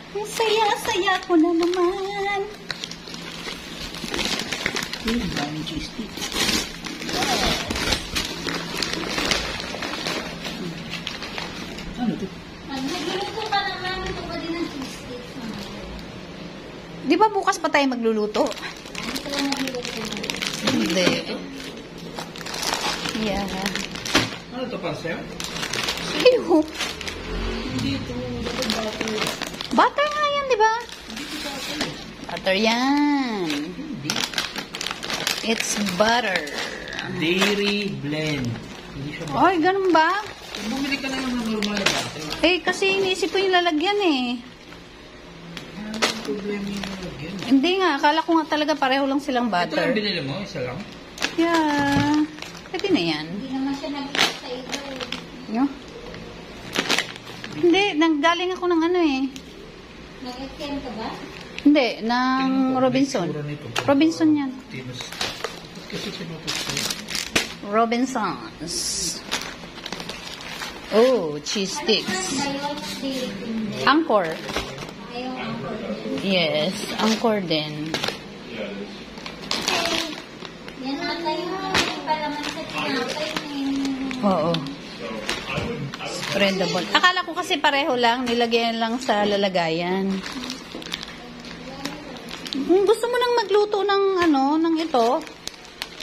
Ang saya-saya ko na naman. Ang daming cheese stick. Ano ito? Nagluluto ka naman. Ito pa din ang cheese stick. Di ba bukas pa tayo magluluto? Ito lang nagluluto. Hindi. Yeah. Ano ito pa, sir? Ew. Hindi ito. Dapat butter. Butter nga yan, di ba? Hindi ito butter. Butter yan. Hindi. It's butter. Dairy blend. Hindi siya butter. Ay, ganun ba? Bumili ka na lang ng normal na butter. Eh, kasi iniisip ko yung lalagyan eh. Ano ang problema yung nalagyan? Hindi nga, akala ko nga talaga pareho lang silang Ito lang butter. binili mo? Isa lang? Yeah. Pwede na yan. Hindi naman siya nag-iit sa iba. No? Hindi, nanggaling ako ng ano eh. Nag-itim ka ba? Hindi, ng Robinson. Robinson yan. Tinos. Kasi sinutos ko. Robinsons. Oh, cheese sticks. Ayaw ang dilitin din. Angkor. Ayaw ang dilitin. Yes, angkor din. Yan ata yung palaman sa tinapay na Oo. Spreadable. Akala ko kasi pareho lang, nilagyan lang sa lalagayan. Kung gusto mo nang magluto ng ano, ng ito,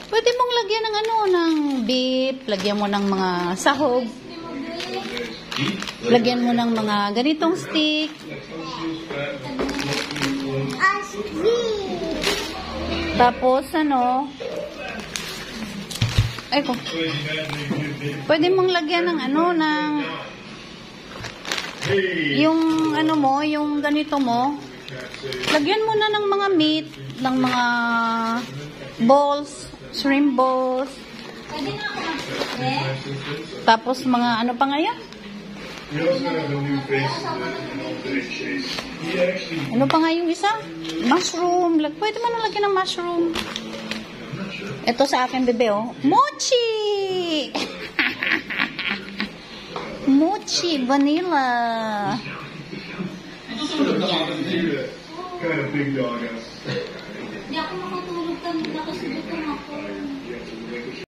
pwede mong lagyan ng ano, ng beef, lagyan mo ng mga sahog, lagyan mo ng mga ganitong stick. Tapos ano, ay ko. Pwede mong lagyan ng ano, ng yung ano mo, yung ganito mo. Lagyan mo na ng mga meat, ng mga balls, shrimp balls. Pwede na ako mag-spray. Tapos mga ano pa nga yan? Ano pa nga yung isa? Mushroom. Pwede mo na lagyan ng mushroom. Ito sa akin, bebe, oh. Mochi! Mochi vanilla. Kind of big dog. Hindi ako makatulog kanina kasi gutom ako.